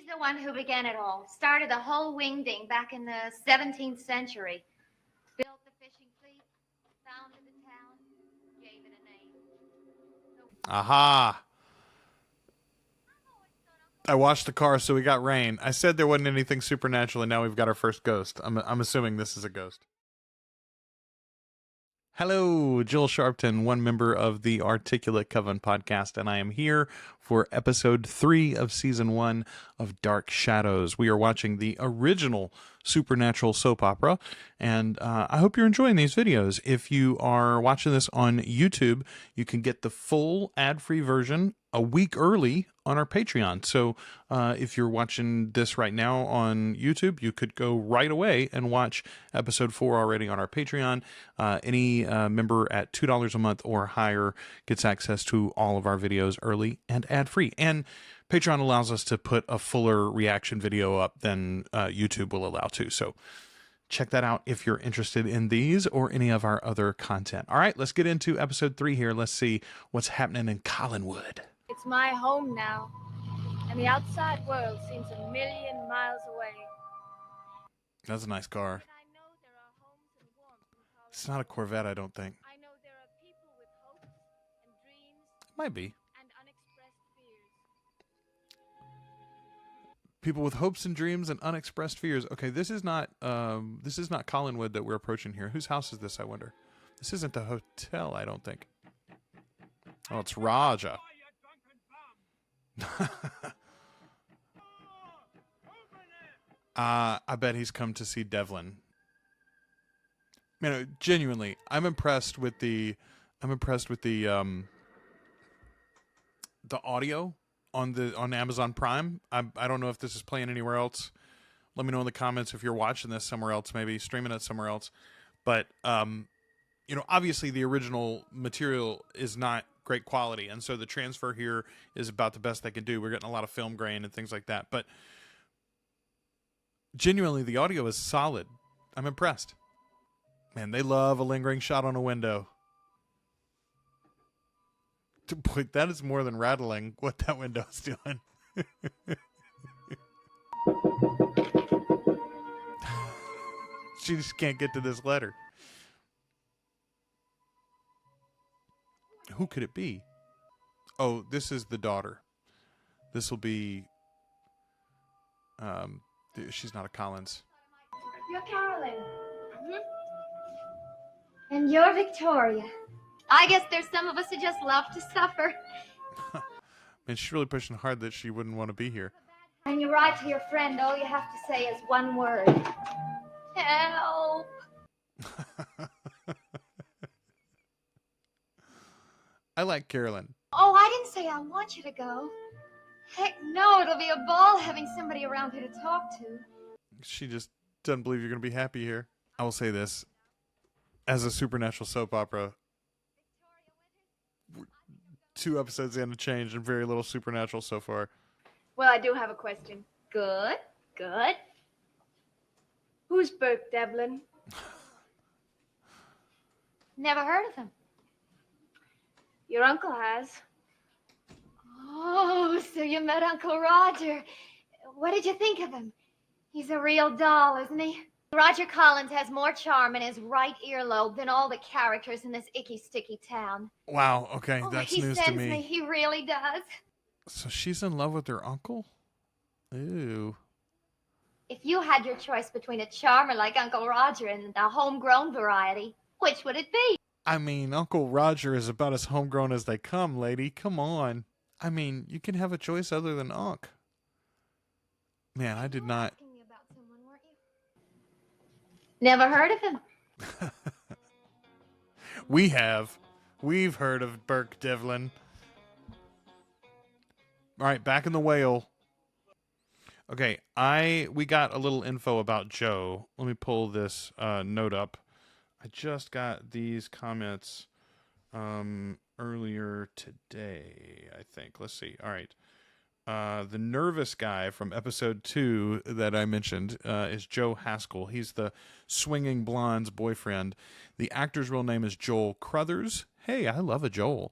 the one who began it all. Started the whole wingding back in the 17th century. Built the fishing fleet, founded the town, gave it a name. Aha! I washed the car, so we got rain. I said there wasn't anything supernatural, and now we've got our first ghost. I'm assuming this is a ghost. Hello, Joel Sharpton, one member of the Articulate Coven Podcast, and I am here for episode 3 of season 1 of Dark Shadows. We are watching the original supernatural soap opera, and I hope you're enjoying these videos. If you are watching this on YouTube, you can get the full ad-free version a week early on our Patreon. So if you're watching this right now on YouTube, you could go right away and watch episode 4 already on our Patreon. Any member at $2 a month or higher gets access to all of our videos early and ad-free. And Patreon allows us to put a fuller reaction video up than YouTube will allow to. So check that out if you're interested in these or any of our other content. All right, let's get into episode 3 here. Let's see what's happening in Collinwood. It's my home now, and the outside world seems a million miles away. That's a nice car. But I know there are homes and warmth in Colorado. It's not a Corvette, I don't think. I know there are people with hopes and dreams It might be. and unexpressed fears. People with hopes and dreams and unexpressed fears. Okay, this is not Collinwood that we're approaching here. Whose house is this, I wonder? This isn't the hotel, I don't think. Oh, it's Raja. I bet he's come to see Devlin. You know, genuinely, I'm impressed with the audio on Amazon Prime. I don't know if this is playing anywhere else. Let me know in the comments if you're watching this somewhere else, maybe streaming it somewhere else. But you know, obviously the original material is not great quality, and so the transfer here is about the best they can do. We're getting a lot of film grain and things like that, but genuinely the audio is solid. I'm impressed. Man, they love a lingering shot on a window. Boy, that is more than rattling what that window is doing. She just can't get to this letter. Who could it be? Oh, this is the daughter. This will be... she's not a Collins. You're Carolyn. And you're Victoria. I guess there's some of us who just love to suffer. Man, she's really pushing hard that she wouldn't want to be here. When you write to your friend, all you have to say is one word. Help. I like Carolyn. Oh, I didn't say I want you to go. Heck no, it'll be a ball having somebody around here to talk to. She just doesn't believe you're going to be happy here. I will say this. As a supernatural soap opera, 2 episodes in a change and very little supernatural so far. Well, I do have a question. Good, good. Who's Burke Devlin? Never heard of him. Your uncle has. Oh, so you met Uncle Roger. What did you think of him? He's a real doll, isn't he? Roger Collins has more charm in his right earlobe than all the characters in this icky, sticky town. Wow, okay, Oh, that's he news to sends me. He really does. So she's in love with her uncle? Ooh. If you had your choice between a charmer like Uncle Roger and the homegrown variety, which would it be? I mean, Uncle Roger is about as homegrown as they come, lady. Come on. I mean, you can have a choice other than Unc. Man, I did not... Asking me about someone, weren't you? Never heard of him. We have. We've heard of Burke Devlin. All right, back in the whale. Okay, we got a little info about Joe. Let me pull this note up. I just got these comments earlier today, I think. Let's see. All right. The nervous guy from episode 2 that I mentioned is Joe Haskell. He's the swinging blonde's boyfriend. The actor's real name is Joel Crothers. Hey, I love a Joel.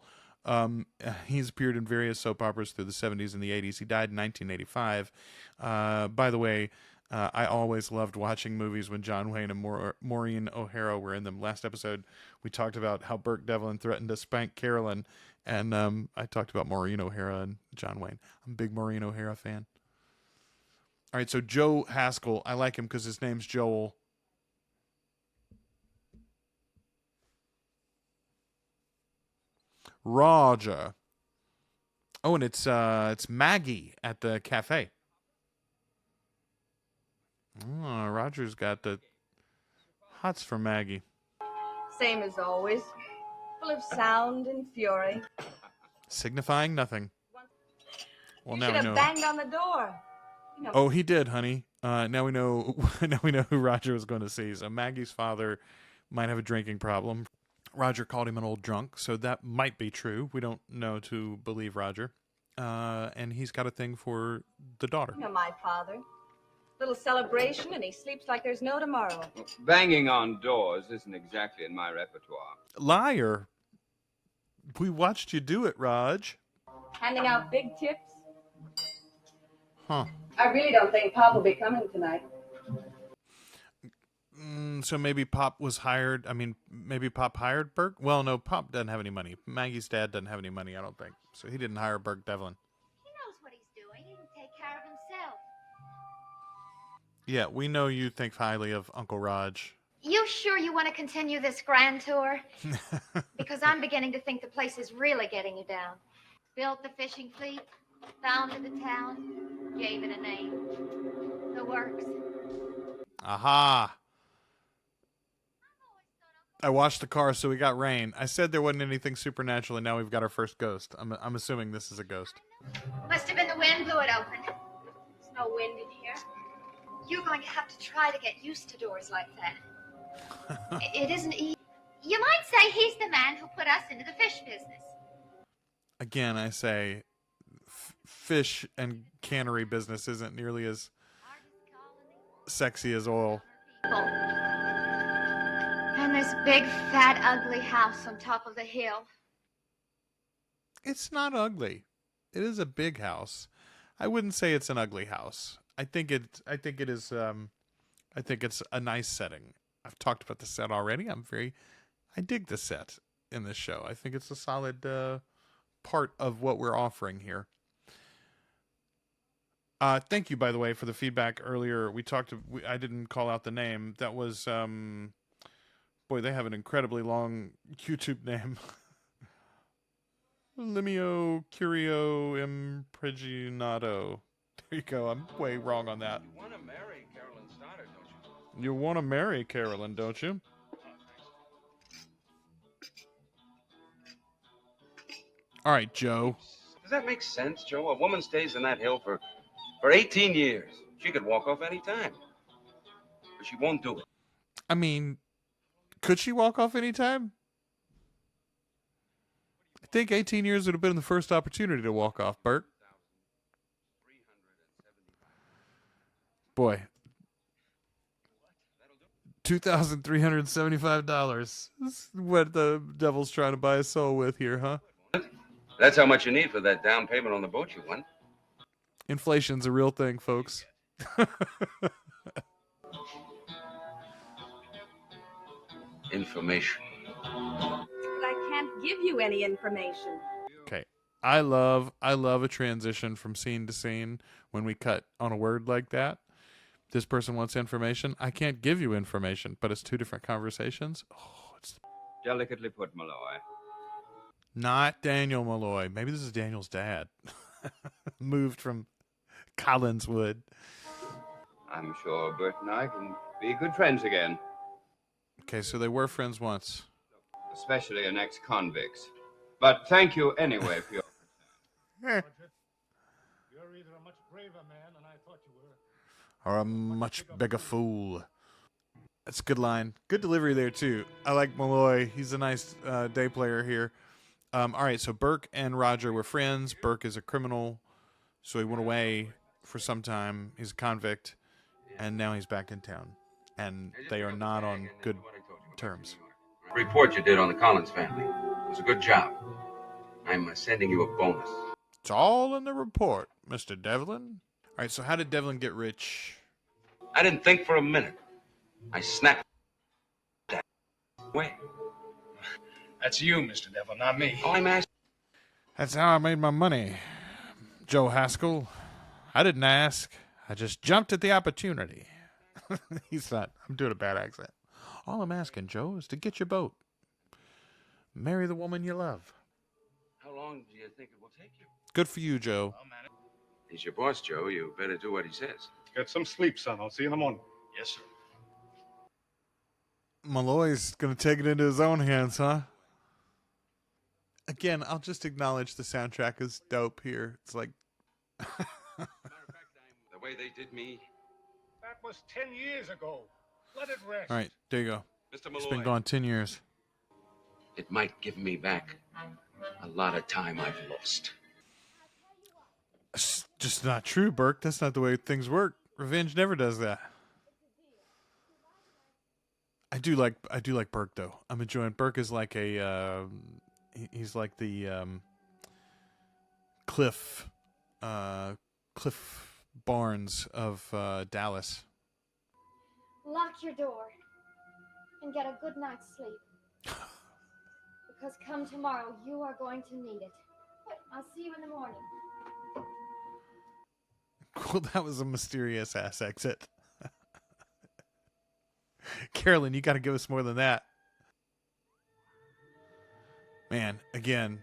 He's appeared in various soap operas through the 70s and the 80s. He died in 1985. By the way, I always loved watching movies when John Wayne and Maureen O'Hara were in them. Last episode, we talked about how Burke Devlin threatened to spank Carolyn, and I talked about Maureen O'Hara and John Wayne. I'm a big Maureen O'Hara fan. All right, so Joe Haskell, I like him because his name's Joel. Roger. Oh, and it's Maggie at the cafe. Oh, Roger's got the hots for Maggie. Same as always. Full of sound and fury. Signifying nothing. Well, You now should we have know. banged on the door. You know, Oh, he did, honey. Now we know. Now we know who Roger was going to see. So Maggie's father might have a drinking problem. Roger called him an old drunk, so that might be true. We don't know to believe Roger. And he's got a thing for the daughter. you know my father. Little celebration, and he sleeps like there's no tomorrow. Banging on doors isn't exactly in my repertoire. Liar. We watched you do it, Raj. Handing out big tips. Huh. I really don't think Pop will be coming tonight. So maybe Pop was hired. I mean, maybe Pop hired Burke? Well, no, Pop doesn't have any money. Maggie's dad doesn't have any money, I don't think. So he didn't hire Burke Devlin. He knows what he's doing. He can take care of himself. Yeah, we know you think highly of Uncle Raj. You sure you want to continue this grand tour? Because I'm beginning to think the place is really getting you down. Built the fishing fleet, founded the town, gave it a name. The works. Aha. I washed the car, so we got rain. I said there wasn't anything supernatural, and now we've got our first ghost. I'm assuming this is a ghost. Must have been the wind blew it open. There's no wind in here. You're going to have to try to get used to doors like that. It isn't easy. You might say he's the man who put us into the fish business. Again, I say fish and cannery business isn't nearly as sexy as oil. And this big, fat, ugly house on top of the hill. It's not ugly. It is a big house. I wouldn't say it's an ugly house. I think it's a nice setting. I've talked about the set already. I dig the set in this show. I think it's a solid part of what we're offering here. Thank you, by the way, for the feedback earlier. I didn't call out the name. That was, boy, they have an incredibly long YouTube name. Limio Curio Impregnado. There you go. I'm way wrong on that. You want to marry Carolyn Stoddard, don't you? You want to marry Carolyn, don't you? All right, Joe. Does that make sense, Joe? A woman stays in that hill for 18 years. She could walk off any time. But she won't do it. I mean, could she walk off any time? I think 18 years would have been the first opportunity to walk off, Bert. Boy. $2,375. This is what the devil's trying to buy a soul with here, huh? That's how much you need for that down payment on the boat you won. Inflation's a real thing, folks. Information. But I can't give you any information. Okay. I love a transition from scene to scene when we cut on a word like that. This person wants information. I can't give you information, but it's two different conversations. Oh, it's Delicately put, Malloy. not Daniel Malloy. Maybe this is Daniel's dad. Moved from Collinswood. I'm sure Bert and I can be good friends again. Okay, so they were friends once. Especially an ex-convicts. But thank you anyway for your... Eh. You're either a much braver man than I thought you were. Or a much bigger fool. That's a good line. Good delivery there, too. I like Malloy. He's a nice day player here. All right, so Burke and Roger were friends. Burke is a criminal, so he went away for some time. He's a convict, and now he's back in town. And they are not on good terms. Report you did on the Collins family. It was a good job. I'm sending you a bonus. It's all in the report, Mr. Devlin. All right, so how did Devlin get rich? I didn't think for a minute. I snapped that way. That's you, Mr. Devil, not me. All I'm asking. That's how I made my money, Joe Haskell. I didn't ask. I just jumped at the opportunity. He's not. I'm doing a bad accent. All I'm asking, Joe, is to get your boat. Marry the woman you love. How long do you think it will take you? Good for you, Joe. Well, man, He's your boss, Joe. You better do what he says. get some sleep, son. I'll see you in the morning. Yes, sir. Malloy's going to take it into his own hands, huh? Again, I'll just acknowledge the soundtrack is dope here. It's like... Matter of fact, the way they did me. That was 10 years ago. Let it rest. All right, there you go. Mr. It's Malloy, been gone 10 years. it might give me back a lot of time I've lost. It's just not true, Burke. That's not the way things work. Revenge never does that. I do like Burke though. I'm enjoying. Burke is like a he's like the Cliff Barnes of Dallas. Lock your door and get a good night's sleep. Because come tomorrow, you are going to need it. I'll see you in the morning. Well, that was a mysterious ass exit. Carolyn, you got to give us more than that. Man, again,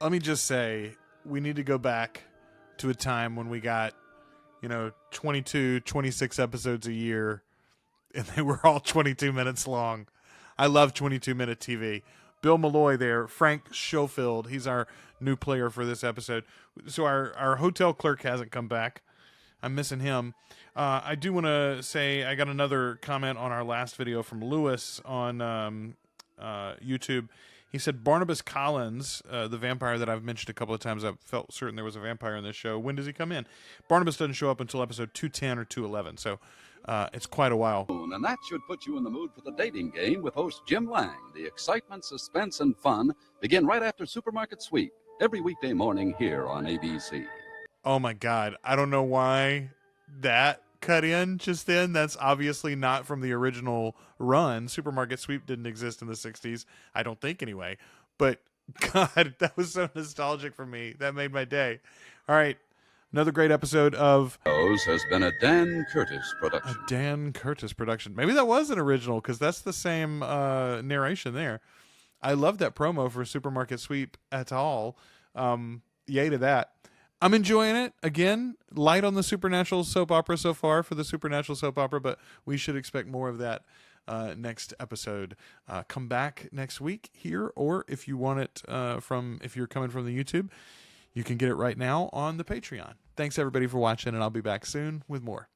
let me just say, we need to go back to a time when we got, 22, 26 episodes a year, and they were all 22 minutes long. I love 22-minute TV. Bill Malloy there, Frank Schofield, he's our new player for this episode. So our hotel clerk hasn't come back. I'm missing him. I do want to say I got another comment on our last video from Lewis on YouTube. He said, Barnabas Collins, the vampire that I've mentioned a couple of times, I felt certain there was a vampire in this show. When does he come in? Barnabas doesn't show up until episode 210 or 211, so it's quite a while. And that should put you in the mood for the dating game with host Jim Lang. The excitement, suspense, and fun begin right after Supermarket Sweep, every weekday morning here on ABC. Oh my God. I don't know why that cut in just then. That's obviously not from the original run. Supermarket Sweep didn't exist in the 60s. I don't think anyway. But God, that was so nostalgic for me. That made my day. All right. Another great episode of Has been a Dan Curtis production. A Dan Curtis production. Maybe that was an original because that's the same narration there. I love that promo for Supermarket Sweep at all. Yay to that. I'm enjoying it. Again, light on the supernatural soap opera so far for the supernatural soap opera, but we should expect more of that next episode. Come back next week here, or if you want it if you're coming from the YouTube, you can get it right now on the Patreon. Thanks everybody for watching, and I'll be back soon with more.